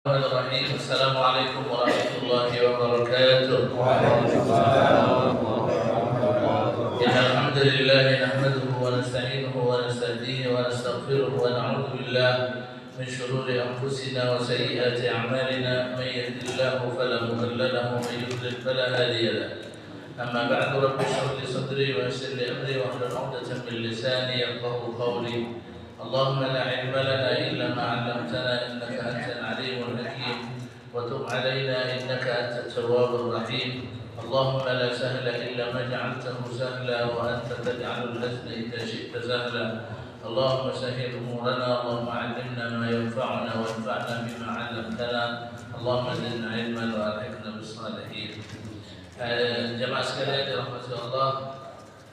Bismillahirrahmanirrahim. Assalamualaikum warahmatullahi wabarakatuh. Alhamdulillah nahmaduhu wa nasta'inuhu wa nasta'dihi wa nastaghfiruhu wa na'udzu billahi min shururi anfusina wa sayyiati a'malina man yahdihillahu fala mudilla lahu wa man yudlil fala hadiya lahu. Amma ba'du, rabbi shrah li sadri wa yassir li amri wa hlul 'uqdatam min lisani yafqahu qawli. Allahumma la ilma lana illa ma 'allamtana innaka antal 'alimul hakim wa tub 'alaina innaka antat tawwabur rahim. Allahumma la sahla illa ma ja'altahu sahla wa anta taj'alul hazna idza syi'ta sahla. Allahumma sahhil umurana, Allahumma 'allimna ma yanfa'una wanfa'na bima 'allamtana. Allahumma zidna 'ilman wa alhiqna bis salihin. Jemaah sekalian dirahmati Allah,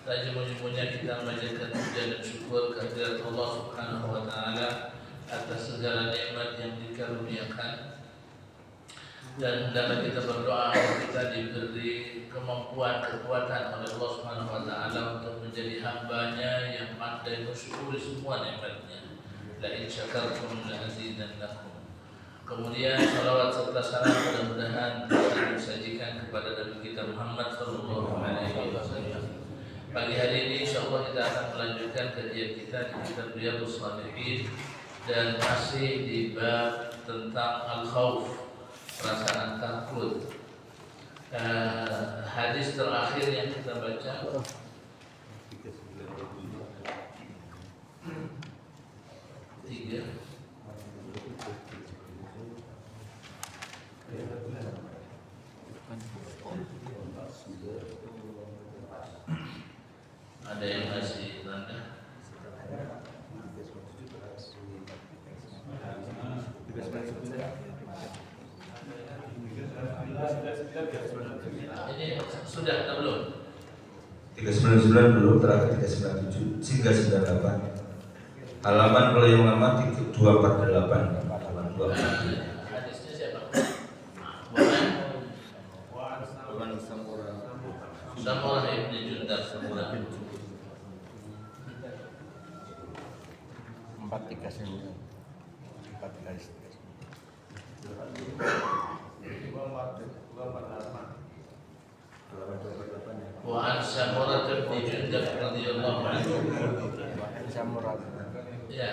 sejujurnya kita memanjatkan puja dan syukur kehadirat Allah Subhanahu wa taala atas segala nikmat yang dikaruniakan, dan hendaklah kita berdoa agar kita diberi kekuatan oleh Allah Subhanahu wa taala untuk menjadi hamba-Nya yang pandai bersyukur semua nikmat-Nya. La in syakartum la azidannakum. Kemudian salawat serta salam mudah-mudahan kita disajikan kepada Nabi kita Muhammad sallallahu alaihi wasallam. Pagi hari ini insyaallah kita akan melanjutkan kajian kita di kitab Riyadhus Shalihin dan masih di bab tentang al-khauf, perasaan takut. Hadis terakhir yang kita baca tiga. Ada yang masih rendah? Ini sudah atau belum? 399 belum, terakhir 397 hingga 98. Halaman kalau yang lama 248. Hadisnya siapa? Samurah ibn Jundab. 439. Wa an Samurah ibn Jundab radhiyallahu anhu. Ya.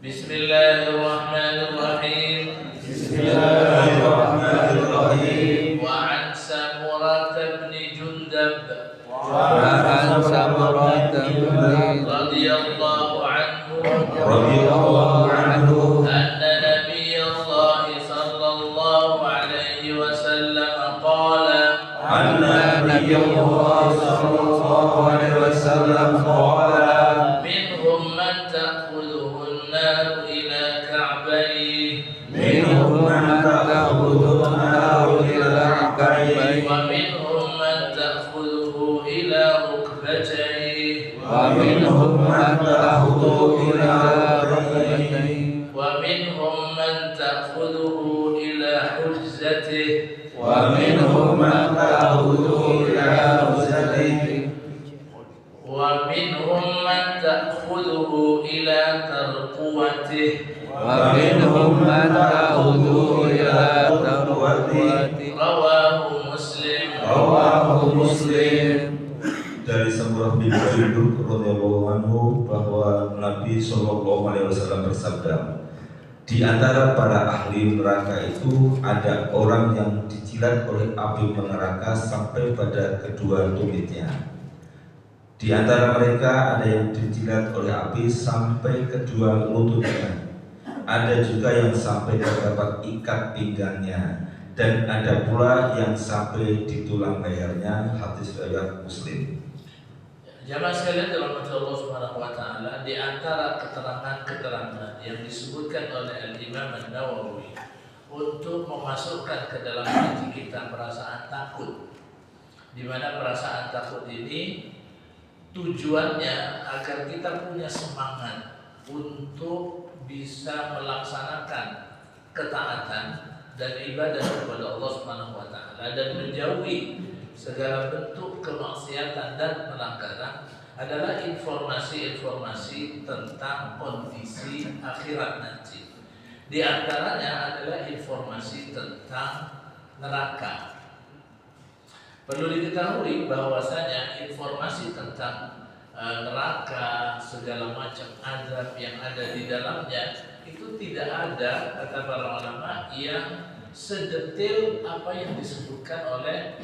Bismillahirrahmanirrahim. Bismillahirrahmanirrahim. Wa an Samurah ibn Jundab radhiyallahu anhu anna Nabiyullah sallallahu alaihi wasallam qala minhum man ta'khudhuhu an-nar ila ka'bayhi wa minhum man ta'khudhuhu ila rukbatayhi wa minhum man ta'khudhuhu ila hujzatihi wa minhum man ta'khudhuhu ila tarquwatihi rawahu Muslim. Dari Samurah bin Jundub radhiyallahu anhu bahwa Nabi sallallahu alaihi wasallam bersabda, di antara para ahli neraka itu ada orang yang dijilat oleh api neraka sampai pada kedua tumitnya. Di antara mereka ada yang dijilat oleh api sampai kedua lututnya. Ada juga yang sampai terdapat ikat pinggangnya, dan ada pula yang sampai di tulang lehernya. Hadis riwayat Muslim. Jamaah sekalian dalam Allah Subhanahu wa taala, di antara keterangan-keterangan yang disebutkan oleh Al-Imam An-Nawawi untuk memasukkan ke dalam hati kita perasaan takut, di mana perasaan takut ini tujuannya agar kita punya semangat untuk bisa melaksanakan ketaatan dan ibadah kepada Allah Subhanahu wa taala dan menjauhi segala bentuk kemaksiatan dan pelanggaran adalah informasi-informasi tentang kondisi akhirat nanti. Di antaranya adalah informasi tentang neraka. Perlu diketahui bahwasanya informasi tentang neraka, segala macam azab yang ada di dalamnya itu tidak ada, kata para ulama, yang sedetail apa yang disebutkan oleh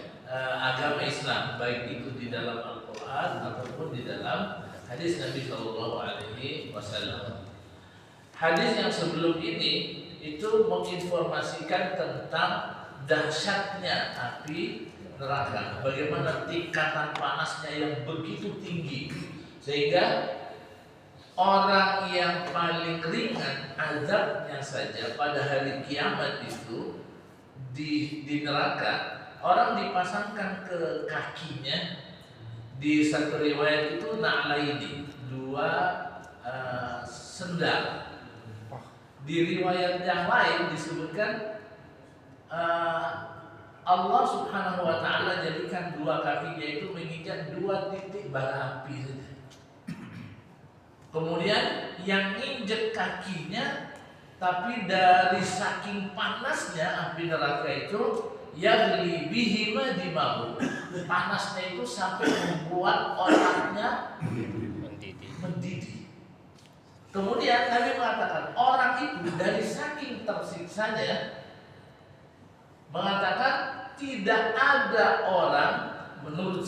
agama Islam, baik itu di dalam Al-Quran ataupun di dalam hadis Nabi Shallallahu Alaihi Wasallam. Hadis yang sebelum ini itu menginformasikan tentang dahsyatnya api neraka, bagaimana tingkatan panasnya yang begitu tinggi sehingga orang yang paling ringan azabnya saja pada hari kiamat itu di neraka, orang dipasangkan ke kakinya, di satu riwayat itu na'laini, dua sendal. Di riwayat yang lain disebutkan Allah Subhanahu wa Ta'ala jadikan dua kakinya itu menginjak 2 titik bara api saja. Kemudian yang injek kakinya, tapi dari saking panasnya api neraka itu, yaghli bihima dimahu, panasnya itu sampai membuat orangnya mendidih. Kemudian Nabi mengatakan orang itu dari saking tersiksanya, mengatakan tidak ada orang, menurut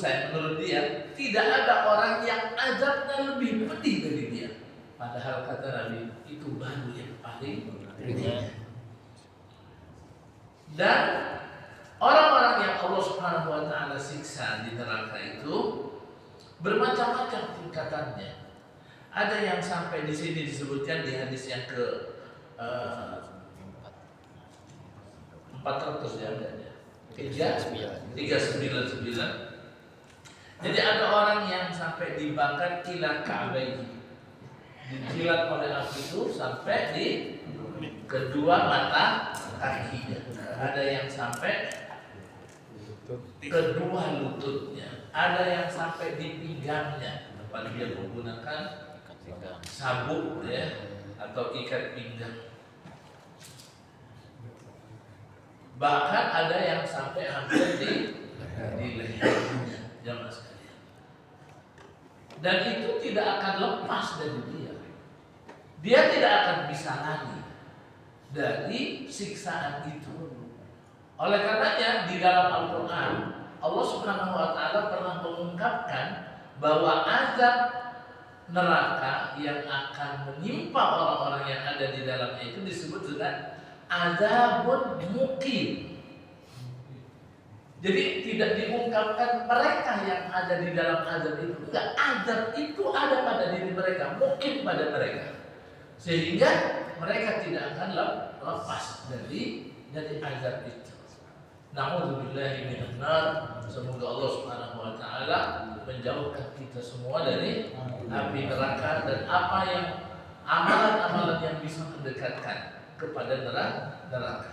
dia tidak ada orang yang azabnya lebih pedih dari dia. Padahal kata Nabi itu baru yang paling pedih. Dan orang-orang yang Allah Subhanahu wa Ta'ala siksa di neraka itu bermacam-macam tingkatannya. Ada yang sampai di sini disebutkan di hadis yang ke 400 ya, 399. Jadi ada orang yang sampai dibakar ila ka'baihi, dijilat oleh api itu sampai di kedua mata kakinya. Ada yang sampai kedua lututnya, ada yang sampai di pinggangnya, tempat dia menggunakan sabuk ya atau ikat pinggang. Bahkan ada yang sampai hampir di lehernya, jamaah sekalian. Dan itu tidak akan lepas dari dia. Dia tidak akan bisa lari dari siksaan itu. Oleh karenanya di dalam Al-Quran Allah Subhanahu wa Ta'ala pernah mengungkapkan bahwa azab neraka yang akan menimpa orang-orang yang ada di dalamnya itu disebut dengan azabun muqim. Jadi tidak diungkapkan mereka yang ada di dalam azab itu. Enggak, azab itu ada pada diri mereka, muqim pada mereka. Sehingga mereka tidak akan lepas dari azab itu. Na'udzubillahi minan nar. Semoga Allah Subhanahu wa Ta'ala menjauhkan kita semua dari api neraka dan apa yang amalan-amalan yang bisa mendekatkan kepada neraka.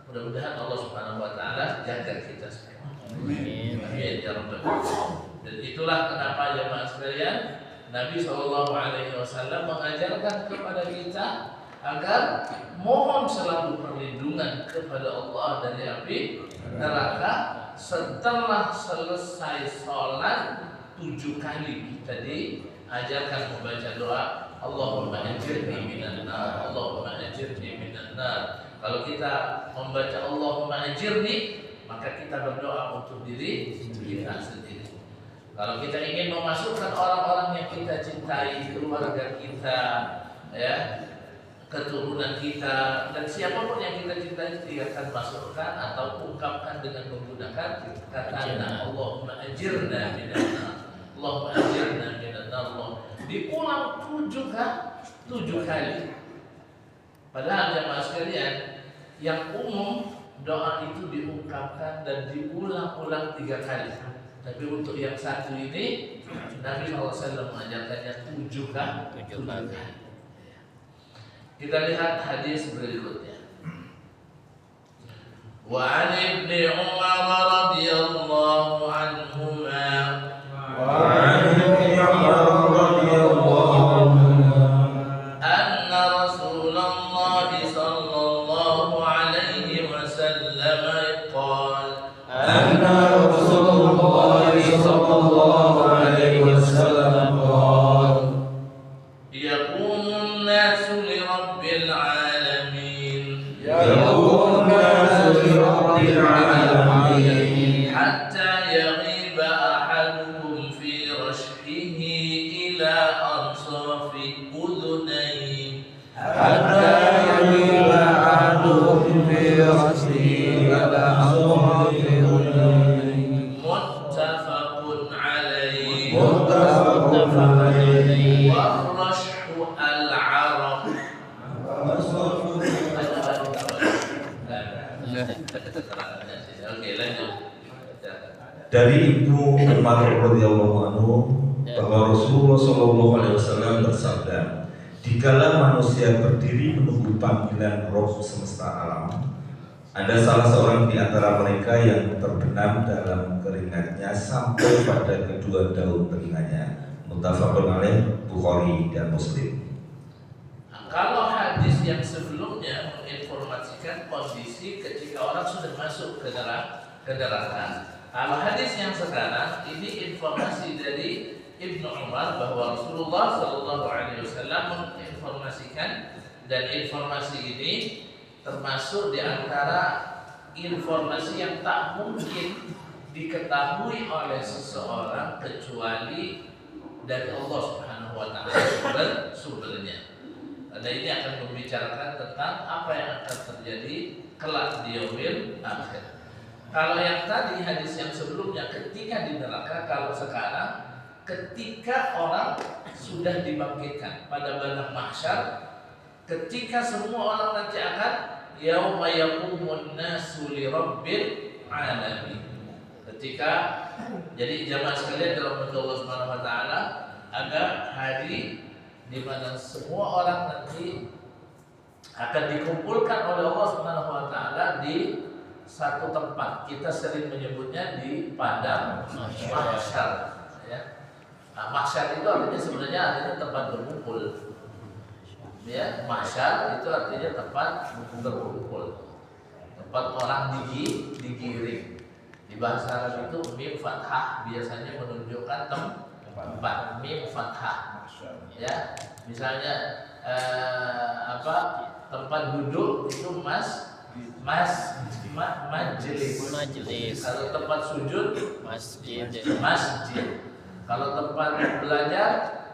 Mudah-mudahan Allah Subhanahu wa Ta'ala jaga kita semua. Amin. Amin ya rabbal alamin. Dan itulah kenapa jemaah sekalian, Nabi SAW mengajarkan kepada kita agar mohon selalu perlindungan kepada Allah dari api neraka setelah selesai sholat 7 kali. Kita diajarkan membaca doa Allahumma ajirni minan nar, Allahumma ajirni minan nar. Kalau kita membaca Allahumma ajirni, maka kita berdoa untuk diri kita sendiri. Kalau kita ingin memasukkan orang-orang yang kita cintai, keluarga kita, ya, keturunan kita, dan siapapun yang kita cintai, kita akan masukkan atau ungkapkan dengan menggunakan kata Allahumma ajirna minan nar, Allahumma ajirna minan nar. Diulang 7 kali. Padahal jemaah sekalian, yang umum doa itu diungkapkan dan diulang-ulang 3 kali. Tapi untuk yang satu ini Nabi SAW mengajarkannya 7 kali. Kita lihat hadis berikutnya. Wa 'an Ibnu Umar radhiyallahu anhuma إلى أنصاف أذنيه حتى يميل أحدهم برأسه إلى أنصاف أذنيه متفق عليه متفق عليه والرشح العرق. Oke, lanjut. Dari Ibnu Umar radhiyallahu anhu bahwa Rasulullah sallallahu alaihi wasallam bersabda, "Dikala manusia berdiri menunggu panggilan Roh semesta alam, ada salah seorang di antara mereka yang terbenam dalam keringatnya sampai pada kedua daun telinganya." Muttafaqun alaih, Bukhari dan Muslim. Kalau hadis yang sebelumnya menginformasikan kondisi ketika orang sudah masuk ke neraka. Kalau hadis yang sekarang ini informasi dari Ibnu Umar bahwa Rasulullah Shallallahu Alaihi Wasallam menginformasikan, dan informasi ini termasuk di antara informasi yang tak mungkin diketahui oleh seseorang kecuali dari Allah Subhanahu Wa Taala sumbernya. Karena ini akan membicarakan tentang apa yang akan terjadi kelak di yaumil akhir. Kalau yang tadi hadis yang sebelumnya ketika di neraka, kalau sekarang ketika orang sudah dibangkitkan pada padang mahsyar, ketika semua orang nanti akan yauma yaqumun nasu li rabbil alamin. Ketika, jadi jamaah sekalian dalam Allah Subhanahu wa taala, ada hari di mana semua orang nanti akan dikumpulkan oleh Allah Subhanahu wa taala di satu tempat. Kita sering menyebutnya di padang mahsyar, ya. Nah, mahsyar itu artinya tempat berkumpul. Ya, mahsyar itu artinya tempat berkumpul. Tempat orang digiring. Di bahasa Arab itu mim fathah biasanya menunjukkan tempat. Mim fathah. Ya, misalnya tempat duduk itu majelis. Kalau tempat sujud masjid. Kalau tempat belajar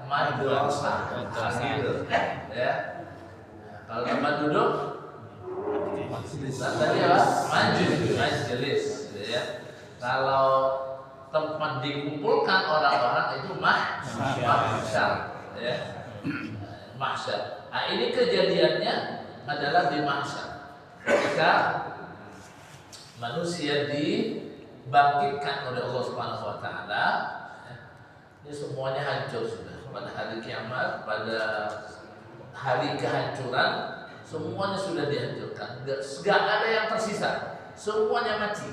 madrasah. Ya. Kalau tempat duduk tadi apa? Majelis. Ya. Kalau tempat dikumpulkan orang-orang itu mahsyar. Ya. Mahsyar. Nah, ini kejadiannya adalah di mahsyar. Ketika manusia dibangkitkan oleh Allah Subhanahu wa taala, ini semuanya hancur sudah. Pada hari kiamat, pada hari kehancuran, semuanya sudah dihancurkan. Enggak ada yang tersisa. Semuanya mati.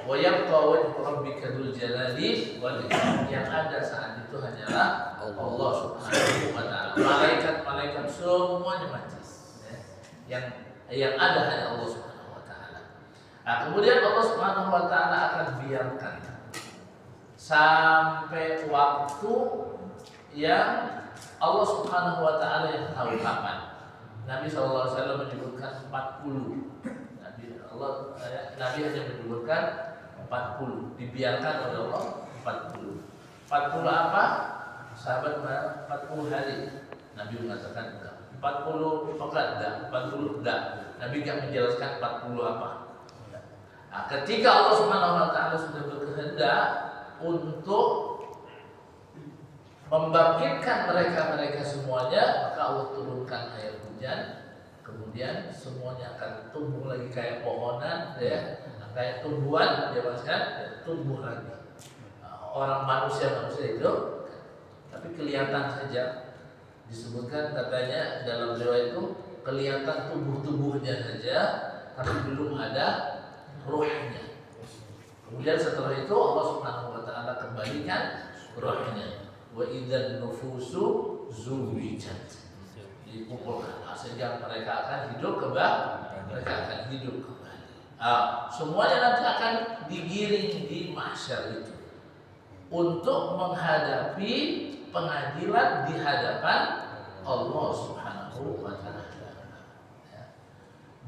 Wa yabqa wajhu rabbika dzul jalali wal ikram. Yang ada saat itu hanyalah Allah Subhanahu wa taala. Malaikat-malaikat semuanya mati. Yang ada hanya Allah Subhanahu wa taala. Nah, kemudian Allah Subhanahu wa taala akan biarkan sampai waktu yang Allah Subhanahu wa taala yang tahu kapan. Nabi SAW menyebutkan 40. Nabi hanya menyebutkan 40, dibiarkan oleh Allah 40. 40 apa? Sahabat 40 hari. Nabi mengatakan enggak. 40 pekan enggak, 40 enggak. Nabi enggak menjelaskan 40 apa. Nah, ketika Allah Subhanahu wa taala sudah berkehendak untuk membangkitkan mereka semuanya, maka Allah turunkan air hujan, kemudian semuanya akan tumbuh lagi kayak pohonan, ya, kayak tumbuhan, ya mas kan, tumbuh lagi. Orang manusia itu, tapi kelihatan saja. Disebutkan katanya dalam riwayat itu kelihatan tubuhnya saja, tapi belum ada ruhnya. Kemudian setelah itu Allah Subhanahu wa taala kembalikan ruhnya. Wa idzan nufusu zuwijat. Dikumpulkan sehingga mereka akan hidup kembali. Semuanya nanti akan digiring di mahsyar itu untuk menghadapi pengadilan di hadapan Allah Subhanahu wa taala.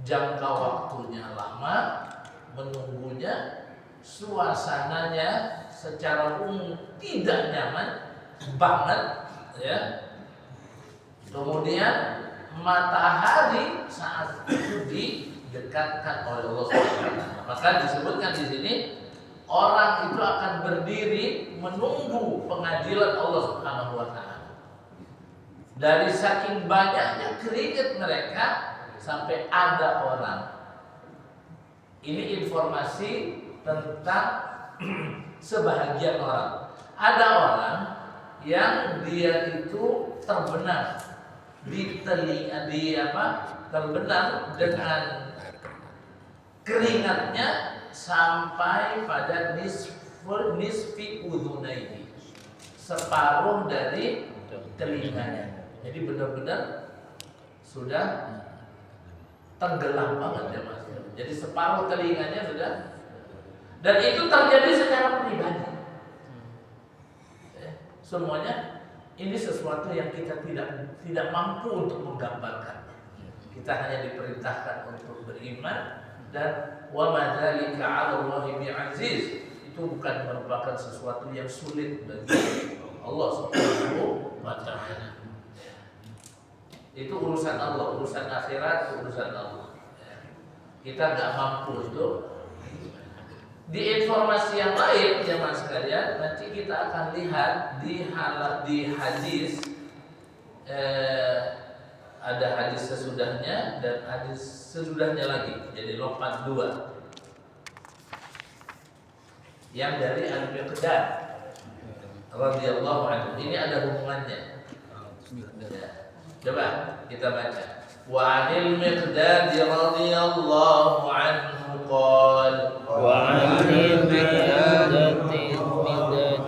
Jangka waktunya lama, menunggunya, suasananya secara umum tidak nyaman banget, ya. Kemudian matahari saat itu didekatkan oleh Allah SWT. Maka disebutkan di sini orang itu akan berdiri menunggu pengadilan Allah Subhanahu wa taala. Dari saking banyaknya keringat mereka sampai ada orang. Ini informasi tentang sebahagian orang. Ada orang yang dia itu terbenam di telinga, terbenam dengan keringatnya sampai pada nisfi udhunaihi, separuh dari telinganya. Jadi benar-benar sudah tenggelam banget ya Mas. Jadi separuh telinganya sudah, dan itu terjadi secara pribadi. Semuanya ini sesuatu yang kita tidak mampu untuk menggambarkan. Kita hanya diperintahkan untuk beriman, dan wa ma dzalika 'ala Allahi bi'aziz. Itu bukan merupakan sesuatu yang sulit bagi Allah Subhanahu wa taala. Itu urusan Allah, urusan akhirat, urusan Allah. Kita nggak mampu untuk. Di informasi yang lain jemaah sekalian, nanti kita akan lihat di hadis, ada hadis sesudahnya dan hadis sesudahnya lagi, jadi lompat dua. Yang dari Al-Miqdad radhiyallahu anhu, ini ada hubungannya. Ya. Coba kita baca. Wa 'anil Miqdad radhiyallahu anhu qala وعن المقداد رضي الله عنه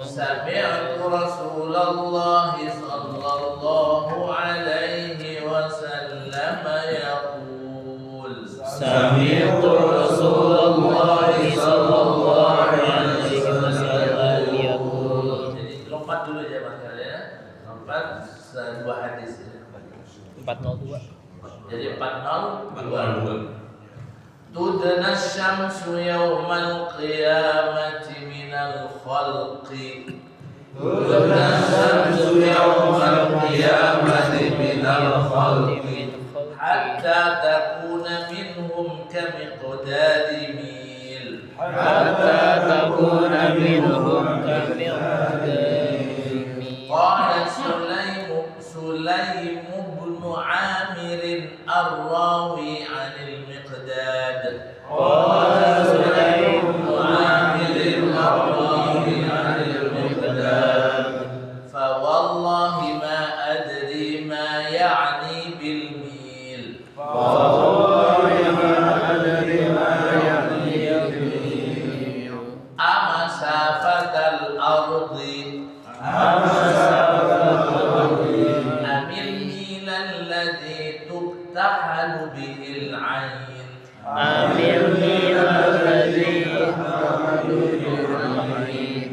سمعت رسول الله صلى الله عليه وسلم يقول سمعت رسول الله صلى الله عليه وسلم يقول. Jadi lompat dulu ya Mas ya. Lompat dua hadis ya. 402. Jadi 402. تدنى الشمس يوم القيامة من الخلق تدنى الشمس يوم القيامة من الخلق حتى تكون منهم كمقداد ميل حتى تكون منهم كمقداد ميل. قال سليم بن عامر الراوي عن المقداد قال سليم بن عامر الراوي عن المقداد فوالله ما أدري ما يعني بالميل فوالله ما أدري ما يعني بالميل. أمسافة الأرض أم الميل الذي تكتحل به العين أم الميل الذي تحمل بالعين.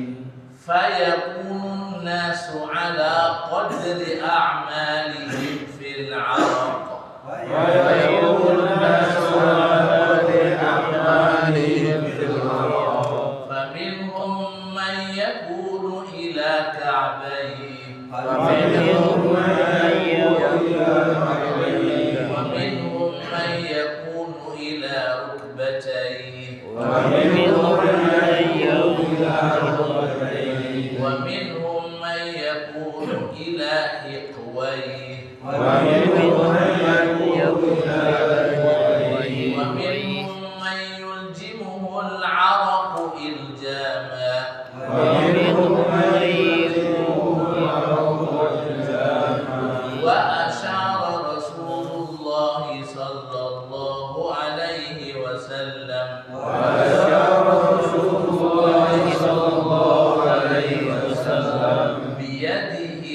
فيكون الناس على قدر أعمالهم في العرق ويكون الناس على قدر أعمالهم في العرق. فمنهم من يكون إلى كعبيه ومنهم من ومنهم من يكون إلى ركبتيه ومنهم من يكون ومنهم من يكون إلى حقويه ومنهم من يكون ومنهم من يلجمه العرق إلجاما ومنهم من وأشار رسول الله صلى الله عليه وسلم بيده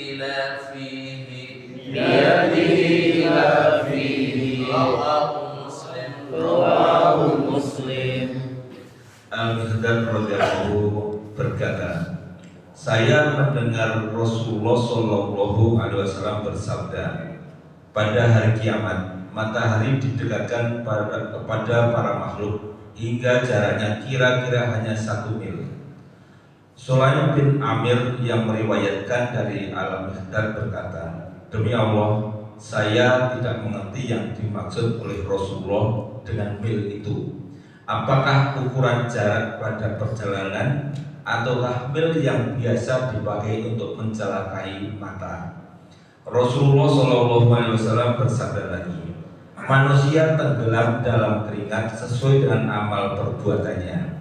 إلى فيه رواه مسلم. Al-Miqdad radhiyallahu berkata, saya mendengar Rasulullah Shallallahu Alaihi Wasallam bersabda, pada hari kiamat matahari didekatkan kepada para makhluk hingga jaraknya kira-kira hanya 1 mil. Sulaim bin Amir yang meriwayatkan dari Al-Miqdad berkata, demi Allah, saya tidak mengerti yang dimaksud oleh Rasulullah dengan mil itu. Apakah ukuran jarak pada perjalanan ataukah mil yang biasa dipakai untuk mencelakai mata? Rasulullah SAW bersabda lagi, manusia tenggelam dalam keringat sesuai dengan amal perbuatannya.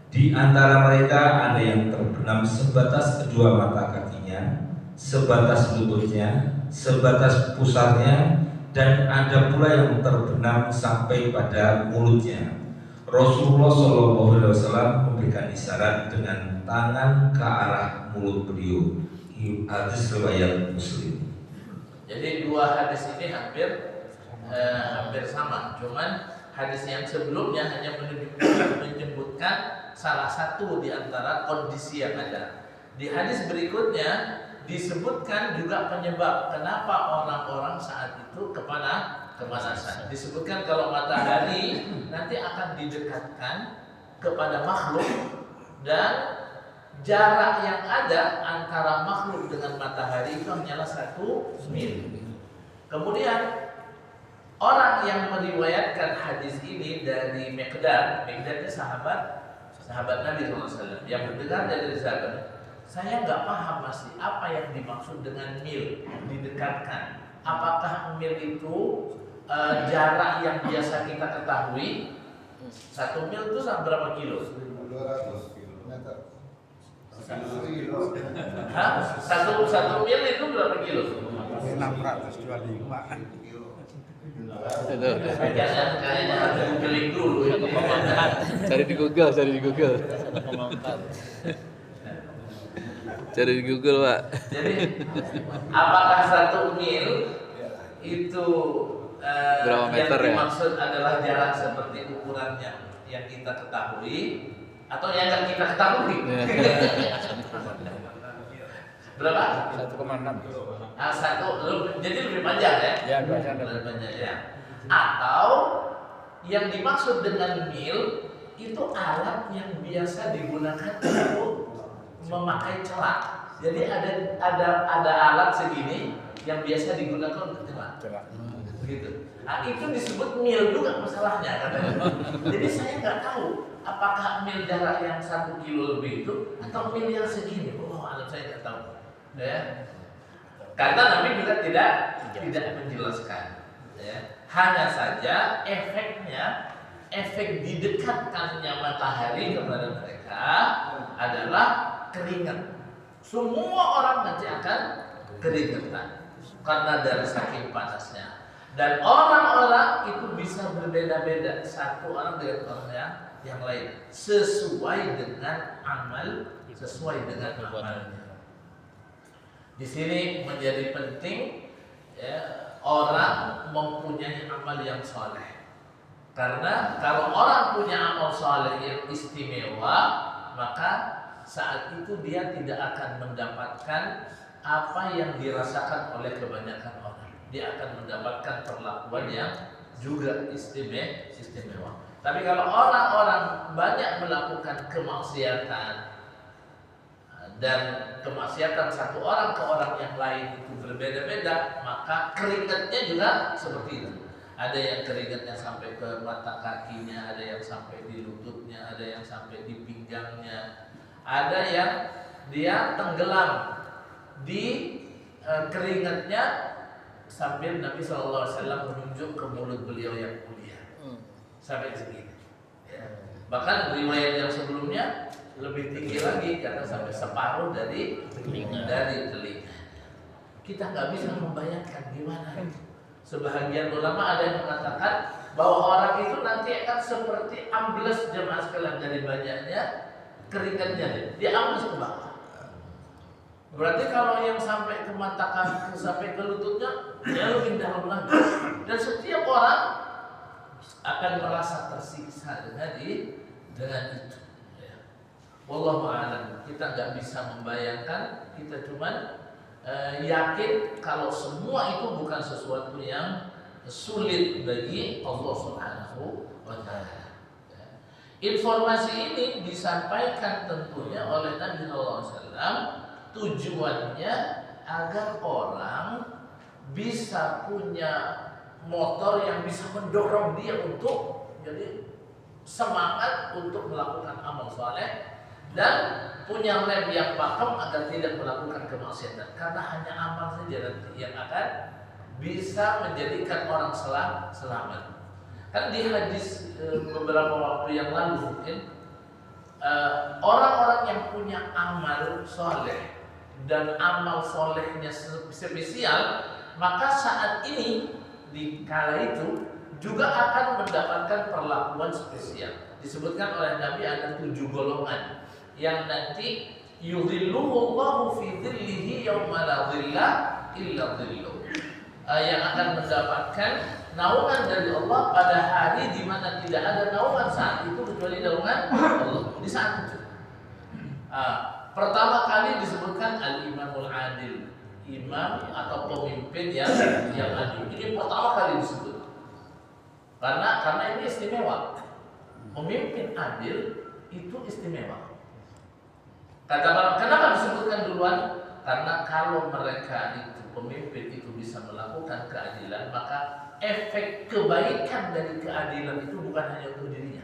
Di antara mereka ada yang terbenam sebatas kedua mata kakinya, sebatas lututnya, sebatas pusarnya, dan ada pula yang terbenam sampai pada mulutnya. Rasulullah SAW memberikan isyarat dengan tangan ke arah mulut beliau. Hadis riwayat Muslim. Jadi dua hadis ini hampir sama, cuman hadis yang sebelumnya hanya menyebutkan salah satu di antara kondisi yang ada. Di hadis berikutnya disebutkan juga penyebab kenapa orang-orang saat itu kepanasan. Disebutkan kalau matahari nanti akan didekatkan kepada makhluk dan jarak yang ada antara makhluk dengan matahari itu hanyalah 1 mil. Kemudian orang yang meriwayatkan hadis ini dari Miqdad itu sahabat Nabi SAW yang mendengar dari sahabat, saya nggak paham masih apa yang dimaksud dengan mil didekatkan. Apakah mil itu jarak yang biasa kita ketahui? 1 mil itu berapa kilo? 200 kilometer. 1 mil itu berapa kilo? 625 kilo. Kayaknya harus googling dulu. Cari di Google. Cari di Google, Pak. Jadi apakah 1 mil itu berapa meter yang ya? dimaksud adalah jarak seperti ukurannya yang kita ketahui atau yang nggak kita ketahui? Berapa? 1,6. Jadi lebih panjang ya? Ya, lebih panjang ya. Atau yang dimaksud dengan mil itu alat yang biasa digunakan untuk memakai celak. Jadi ada alat segini yang biasa digunakan untuk celak. Begitu. Nah, itu disebut mil juga masalahnya katanya. Jadi saya nggak tahu apakah mil jarak yang 1 kilo lebih itu atau mil yang segini. Alat saya nggak tahu. Ya. Karena Nabi juga tidak menjelaskan. Ya. Hanya saja efek didekatkannya matahari kepada mereka adalah keringat. Semua orang nanti akan keringetan karena dari saking panasnya. Dan orang-orang itu bisa berbeda-beda, satu orang dengan orang yang lain, sesuai dengan amalnya. Di sini menjadi penting ya, orang mempunyai amal yang soleh. Karena kalau orang punya amal soleh yang istimewa, maka saat itu dia tidak akan mendapatkan apa yang dirasakan oleh kebanyakan orang. Dia akan mendapatkan perlakuan yang juga istimewa. Tapi kalau orang-orang banyak melakukan kemaksiatan dan kemaksiatan satu orang ke orang yang lain itu berbeda-beda, maka keringatnya juga seperti itu. Ada yang keringatnya sampai ke mata kakinya, ada yang sampai di lututnya, ada yang sampai di pinggangnya, ada yang dia tenggelam di keringatnya sambil Nabi SAW menunjuk ke mulut beliau yang mulia sampai segini. Ya. Bahkan riwayat yang sebelumnya lebih tinggi lagi karena sampai separuh dari telinga. Kita nggak bisa membayangkan gimana. Sebahagian ulama ada yang mengatakan bahwa orang itu nanti akan seperti ambles jemaah sekalian dari banyaknya keringatnya, dia ambles ke bawah. Berarti kalau yang sampai ke mata kaki sampai ke lututnya dia lebih dalam lagi. Dan setiap orang akan merasa tersiksa dengan itu. Wallahu a'lam. Kita nggak bisa membayangkan, kita cuman yakin kalau semua itu bukan sesuatu yang sulit bagi Allah Subhanahu wa Ta'ala. Informasi ini disampaikan tentunya oleh Nabi SAW, tujuannya agar orang bisa punya motor yang bisa mendorong dia untuk jadi semangat untuk melakukan amal soleh, dan punya rem yang pakem agar tidak melakukan kemaksiatan, karena hanya amal saja nanti yang akan bisa menjadikan orang selamat. Kan di hadis beberapa waktu yang lalu mungkin orang-orang yang punya amal soleh dan amal solehnya spesial, maka saat ini di kala itu juga akan mendapatkan perlakuan spesial. Disebutkan oleh Nabi ada 7 golongan yang nanti yudhilluhullahu fi dhillihi yawma la dhilla illa dhilluh, yang akan mendapatkan naungan dari Allah pada hari di mana tidak ada naungan saat itu kecuali naungan Allah di saat itu. Pertama kali disebutkan al-imamul adil, imam atau pemimpin yang adil. Ini pertama kali disebut. Karena ini istimewa. Pemimpin adil itu istimewa. Kenapa disebutkan duluan? Karena kalau mereka itu pemimpin itu bisa melakukan keadilan, maka efek kebaikan dari keadilan itu bukan hanya untuk dirinya.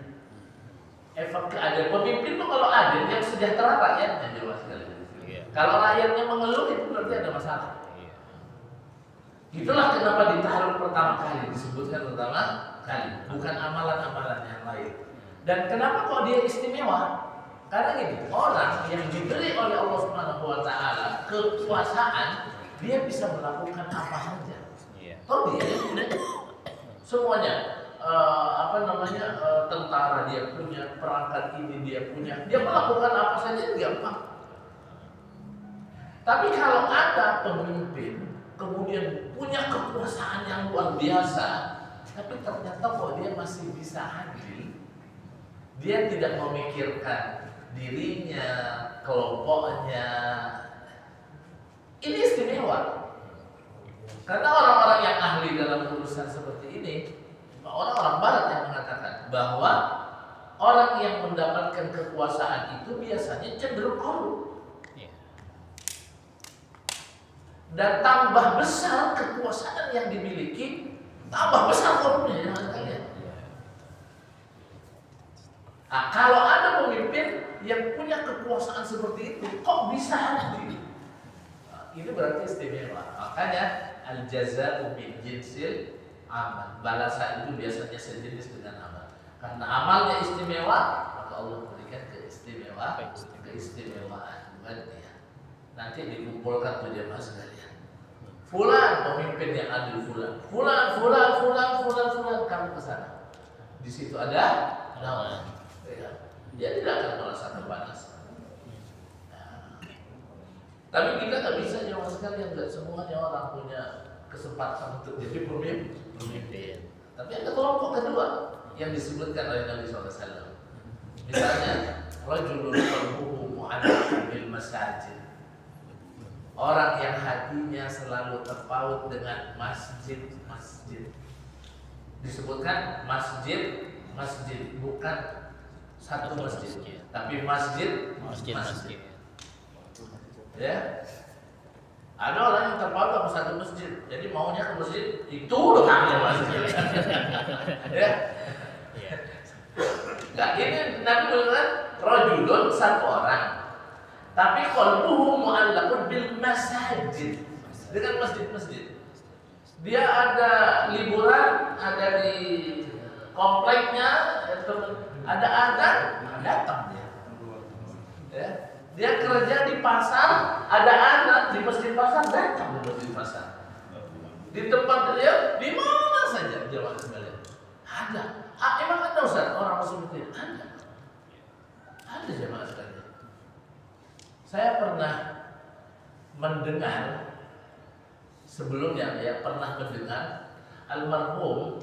Efek keadilan pemimpin itu kalau adil yang sejahtera rakyatnya jelas sekali. Kalau rakyatnya mengeluh itu berarti ada masalah. Itulah kenapa ditaruh pertama kali, disebutkan pertama kali, bukan amalan-amalan yang lain. Dan kenapa kok dia istimewa? Karena gini, orang yang diberi oleh Allah Subhanahu wa taala kekuasaan, dia bisa melakukan apa saja. Tahu dia semuanya, tentara dia punya, perangkat ini dia punya, dia melakukan apa saja gampang. Tapi kalau ada pemimpin kemudian punya kekuasaan yang luar biasa, tapi ternyata kok dia masih bisa adil, dia tidak memikirkan dirinya, kelompoknya, ini istimewa. Karena orang-orang yang ahli dalam urusan seperti ini, orang-orang barat yang mengatakan bahwa orang yang mendapatkan kekuasaan itu biasanya cenderung korup. Dan tambah besar kekuasaan yang dimiliki, tambah besar korupnya. Nah, kalau ada pemimpin yang punya kekuasaan seperti itu, kok bisa adil? Nah, ini berarti istimewa. Makanya al-jazā'u min jinsil amal. Balasan itu biasanya sejenis dengan amal. Karena amalnya istimewa, maka Allah berikan keistimewaan buat dia. Nanti dikumpulkan tuh jemaah sekalian. Fulan pemimpin yang adil, fulan, kamu ke sana. Di situ ada nama. Dia tidak akan merasakan panas. Tapi kita nggak bisa jemaah sekalian, nggak semuanya orang punya kesempatan untuk jadi pemimpin. Tapi ada kelompok kedua yang disebutkan oleh Nabi SAW. Misalnya, rajulun qalbuhu mu'allaqun bil masajid. Orang yang hatinya selalu terpaut dengan masjid. Disebutkan masjid, bukan satu masjid, tapi masjid. Ya, ada orang yang terpaut sama satu masjid, jadi maunya ke masjid itu doangnya masjid. Ya, nggak ini Nabi bilang rajulun satu orang, tapi qalbuhu mu'allaqun bil masajid, dengan masjid. Dia ada liburan, ada di kompleknya, ada azan, datang dia. Ya. Dia kerja di pasar, ada anak di masjid pasar, datang di masjid pasar. Di tempat dia, di mana saja jemaah sekalian. Ada. Emang ada Ustaz orang seperti itu? Ada jemaah sekalian. Saya pernah mendengar sebelumnya, pernah mendengar almarhum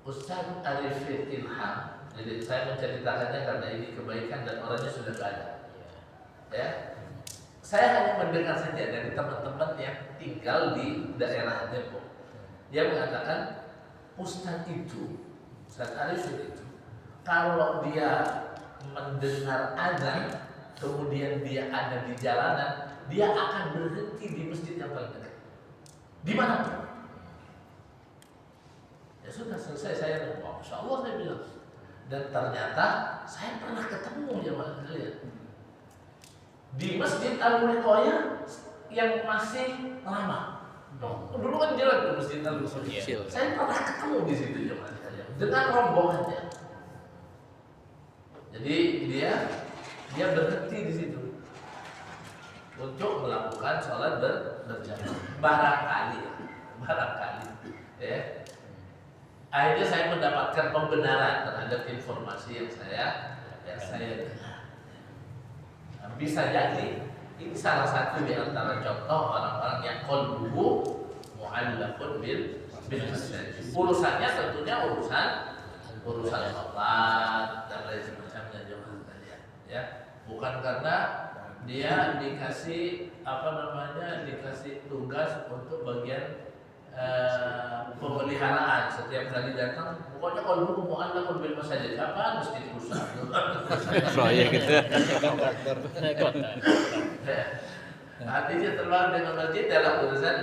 Ustaz Arifin Ilham. Jadi saya menceritakannya karena ini kebaikan dan orangnya sudah tidak ada. Ya, saya hanya mendengar saja dari teman-teman yang tinggal di daerah Depok. Dia mengatakan Ustaz Arifin itu kalau dia mendengar azan, kemudian dia ada di jalanan, dia akan berhenti di masjid yang paling dekat. Di mana? Ya sudah selesai, saya bilang, Masya Allah, saya bilang. Dan ternyata saya pernah ketemu jemaah sekalian di Masjid Al-Wiqayah yang masih lama. Dulu kan jalan ke Masjid Al-Wiqayah. Saya pernah ketemu di situ jemaah sekalian dengan rombongannya. Jadi dia berhenti di situ untuk melakukan sholat berjamaah. Barangkali, ya. Akhirnya saya mendapatkan pembenaran terhadap informasi yang saya dengar. Nah, bisa jadi ini salah satu di antara contoh orang-orang yang qalbuhu mu'allaqun bil masajid. Urusannya tentunya urusan sholat dan lain semacamnya ya. Bukan karena dia dikasih dikasih tugas untuk bagian pemeliharaan. Setiap kali datang pokoknya kalau dulu mau anda bil masjid apa mesti rusak proyek gitu. artinya terlalu dengan masjid dalam urusan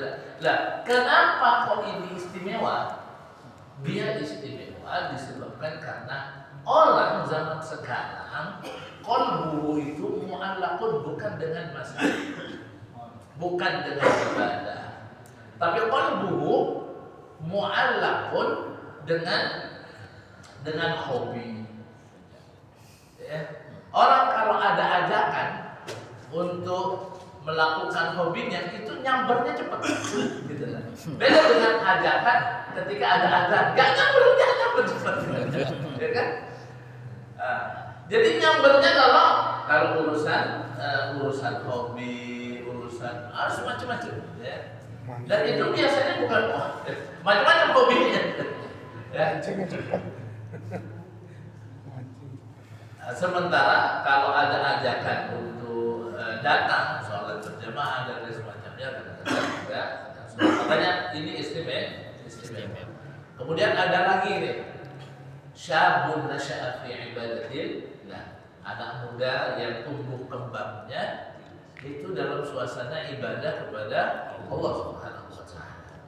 lah. Kenapa kok ini istimewa? Dia istimewa disebabkan karena orang zaman sekarang qalbu itu mu'allaqun bukan dengan masjid, bukan dengan ibadah, tapi qalbuhu mu'allaqun dengan hobi. Ya. Orang kalau ada ajakan untuk melakukan hobinya itu nyambernya cepat, gitu kan. Beda dengan ajakan ketika ada azan, gak nyamber cepat, ya kan? Jadi nyambernya kalau urusan hobi, urusan harus macam-macam, ya. Dan itu biasanya bukan macam-macam hobinya. Ya. Sementara kalau ada ajakan untuk datang sholat berjamaah dan lain semacamnya, kadang-kadang makanya ini istimewa. Kemudian ada lagi nih, syabun nasya'a fi ibadatillah, anak muda yang tumbuh kembangnya itu dalam suasana ibadah kepada Allah Subhanahu wa taala.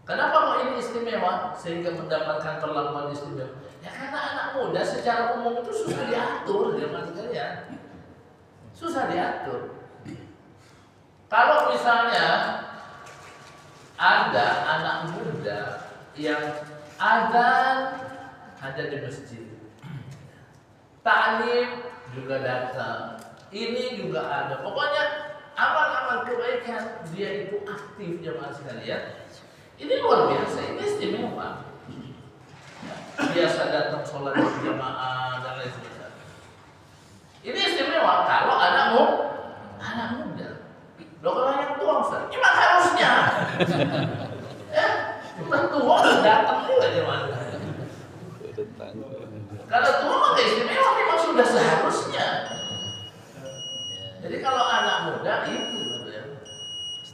Kenapa kok ini istimewa sehingga mendapatkan perlakuan istimewa? Ya karena anak muda secara umum itu susah diatur, zaman sekalian. Susah diatur. Kalau misalnya ada anak muda yang azan ada di masjid, ta'lim juga datang, ini juga ada. Pokoknya amal-amal kebaikan dia itu aktif jemaah sekalian. Ini luar biasa, ini istimewa. Biasa datang sholat berjamaah dan lain sebagainya. Ini istimewa kalau anak muda. Loh kalau yang tua Ustaz, memang harusnya. Ya, udah tua datang juga jemaah. Kalau tua maka istimewa memang sudah seharusnya. Jadi kalau anak muda itu ya.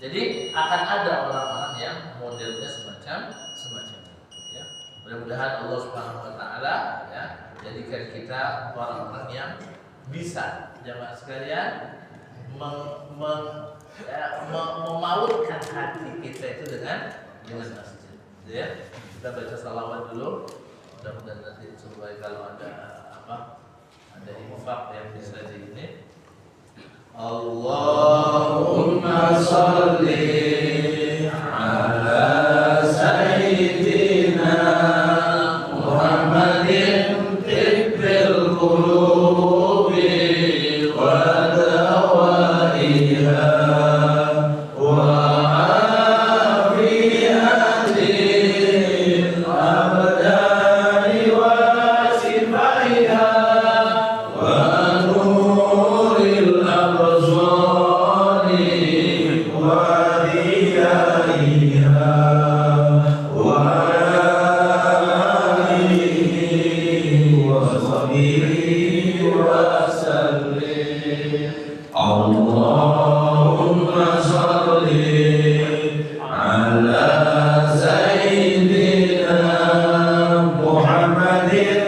Jadi akan ada orang-orang yang modelnya semacam itu ya. Mudah-mudahan Allah Subhanahu wa taala ya jadikan kita orang-orang yang bisa jamaah sekalian memautkan hati kita itu dengan masjid. Ya. Kita baca salawat dulu. Mudah-mudahan nanti supaya kalau ada infak yang bisa di ini. Allahumma sholli ala sayyidina Muhammadin tibbil qulubi wa dawaiha wa afiyatil abdani wa sifaiha wa nuril abzani wa diyaiha wa alihi wa sahbihi wa sallim. Allahumma sholli ala sayyidina Muhammadin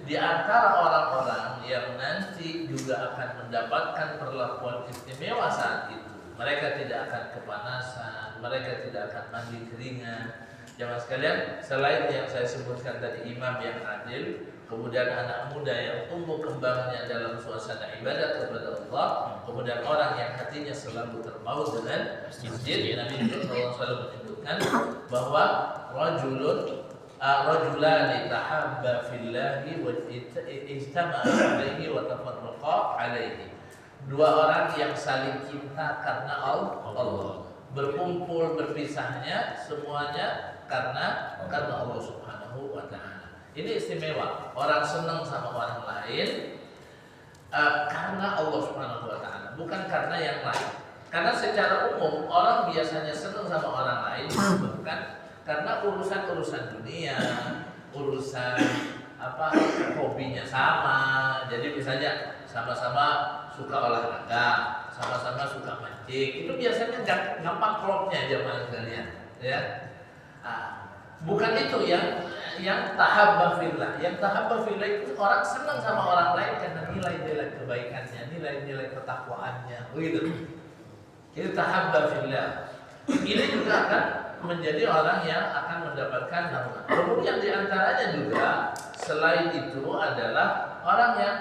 di antara orang-orang yang nanti juga akan mendapatkan perlakuan istimewa saat itu, mereka tidak akan kepanasan, mereka tidak akan mandi keringat. Jamaah sekalian, selain yang saya sebutkan tadi, imam yang adil, kemudian anak muda yang tumbuh kembangnya dalam suasana ibadah kepada Allah, kemudian orang yang hatinya selalu terpaut dengan masjid. Nabi SAW menyebutkan bahwa rajulani tahabba fillahi wa ijtama'a alaihi wa tafarraqa alaihi. Dua orang yang saling cinta karena Allah, berkumpul berpisahnya semuanya karena Allah Subhanahu wa taala. Ini istimewa. Orang senang sama orang lain karena Allah Subhanahu wa taala, bukan karena yang lain. Karena secara umum orang biasanya senang sama orang lain bukan karena urusan-urusan dunia, urusan hobinya sama. Jadi misalnya sama-sama suka olahraga, sama-sama suka mancing. Itu biasanya gampang klopnya jamaah sekalian, ya. Bukan itu yang tahabba fillah. Yang tahabba fillah itu orang senang sama orang lain karena nilai-nilai kebaikannya, nilai-nilai ketakwaannya, begitu. Itu tahabba fillah. Ini juga akan menjadi orang yang akan mendapatkan naungan. Kemudian diantaranya juga selain itu adalah orang yang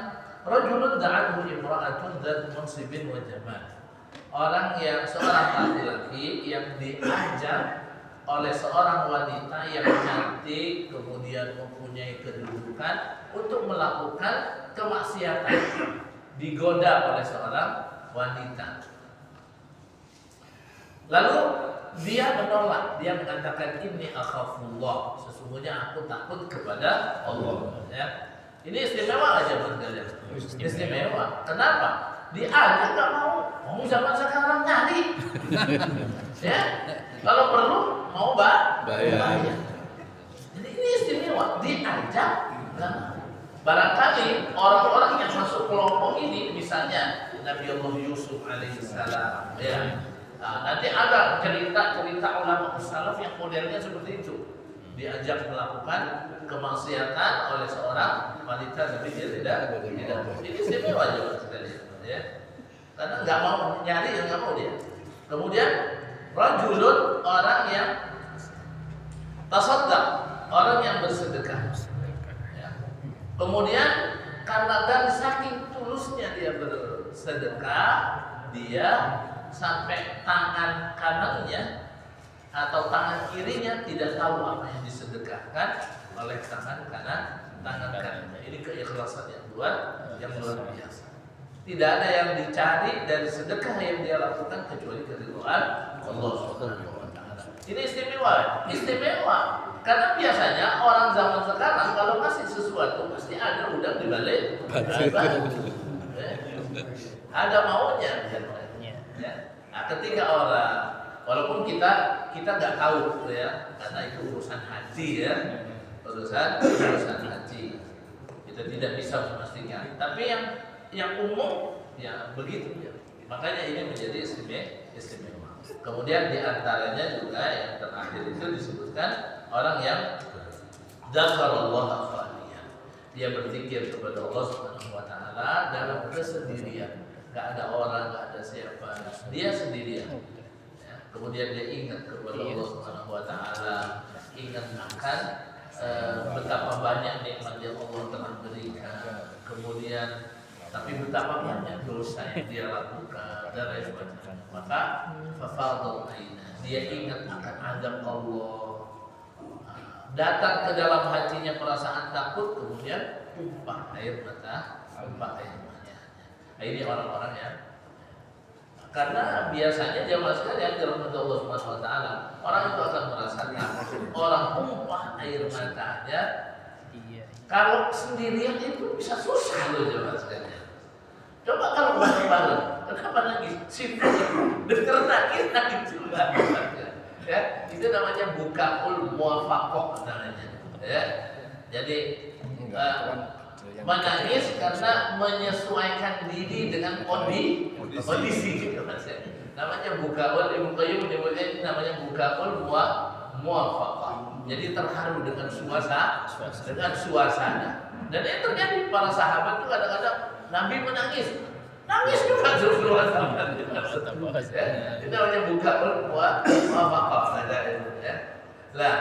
rajulun da'athu imra'atun dzat mansibin wa jamal. Orang yang seorang laki-laki yang diajak oleh seorang wanita yang cantik, kemudian mempunyai kedudukan untuk melakukan kemaksiatan, digoda oleh seorang wanita. Lalu dia menolak, dia mengatakan ini akhafullah, sesungguhnya aku takut kepada Allah. Ya. Ini istimewa aja berkalian. Istimewa. Kenapa? Diajak nggak mau. Mau zaman sekarang nyari. Ya. Kalau perlu mau bayar. Jadi ini istimewa. Diajak nggak mau. Barangkali orang-orang yang masuk kelompok ini, misalnya Nabi Allah Yusuf alaihissalam, ya. Nah, nanti ada cerita-cerita ulama salaf yang modelnya seperti itu. Diajak melakukan kemaksiatan oleh seorang wanita tapi dia tidak. Ini istimewa juga sekali, ya. Karena nggak mau nyari, nggak mau dia. Kemudian rajulun, orang yang tasaddaq, orang yang bersedekah. Ya. Kemudian karena dari saking tulusnya dia bersedekah, dia sampai tangan kanannya atau tangan kirinya tidak tahu apa yang disedekahkan oleh tangan kanannya. Ini keikhlasan yang luar biasa. Tidak ada yang dicari dari sedekah yang dia lakukan kecuali keridhaan Allah Subhanahu wa taala. Ini istimewa. Karena biasanya orang zaman sekarang kalau kasih sesuatu pasti ada udang di balik batu. Ada maunya. Ya. Nah, ketika orang, walaupun kita nggak tahu, ya, karena itu urusan hati, ya, urusan hati, kita tidak bisa memastikan. Tapi yang umum, ya begitu, ya. Makanya ini menjadi istimewa. Kemudian diantaranya juga yang terakhir itu disebutkan orang yang dzakarallah khaliyan. Dia berzikir kepada Allah Subhanahu wa taala dalam kesendirian. Gak ada orang, gak ada siapa, dia sendirian. Ya. Kemudian dia ingat kepada Allah Subhanahu wa taala, ingat akan betapa banyak nikmat yang Allah telah berikan. Kemudian tapi betapa banyak dosa yang dia lakukan dan lain sebagainya. Maka fafadul aina, dia ingat akan azab Allah. Datang ke dalam hatinya perasaan takut, kemudian tumpah air mata. Ini orang-orang yang, karena biasanya jamaah sekalian dalam Allah Subhanahu wa taala, orang itu akan merasakan orang tumpah air matanya. Kalau sendirian itu bisa susah loh jamaah sekalian. Coba kalau bareng-bareng, kenapa nangis? Simpel, dengar nangis juga. Ya, itu namanya bukaul muwafaqah namanya. Ya, jadi menangis karena menyesuaikan diri dengan kondisi gitu Mas. Namanya bukaul, Ibnu Qayyim menyebutnya namanya bukaul muwafaqah. Jadi terharu dengan suasana. Dan itu terjadi para sahabat itu kadang-kadang Nabi menangis juga terus keluar sahabat. Itu namanya buka muafaqah ada itu ya. Lah,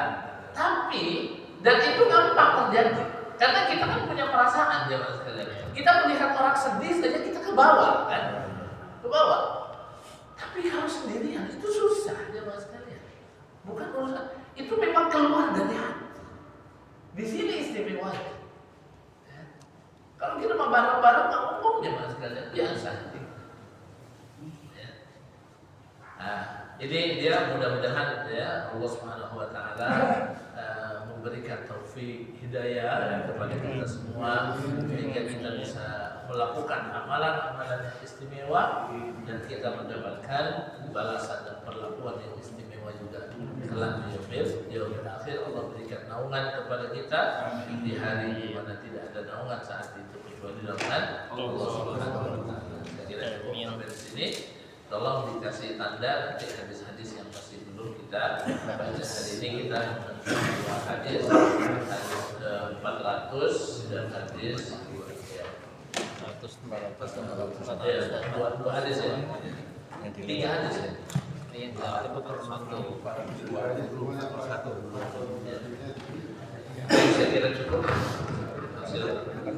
tapi dan itu gampang terjadi karena kita kan punya perasaan jemaah sekalian. Kita melihat orang sedih saja kita ke bawah kan, ke bawah. Tapi harus sendirian itu susah jemaah sekalian. Bukan urusan itu memang keluar dari hati. Di sini istimewanya. Ya. Kalau kita mau bareng-bareng nggak ngomong jemaah sekalian biasa. Ya. Nah, ini dia mudah-mudahan ya Allah Subhanahu Wa Taala memberikan taufik hidayah kepada kita semua sehingga kita bisa melakukan amalan-amalan yang istimewa dan kita mendapatkan balasan dan perlakuan yang istimewa juga kelak di yaumil akhir. Allah berikan naungan kepada kita di hari di mana tidak ada naungan saat itu kecuali naungan Allah Subhanahu Wa Taala. Saya kira cukup sampai di sini. Tolong dikasih tanda nanti hadis-hadis yang masih belum kita baca. Hari ini kita dua hadis 400 dan hadis 200 dua hadis ya. 3 hadis ya. Saya kira cukup. Silakan.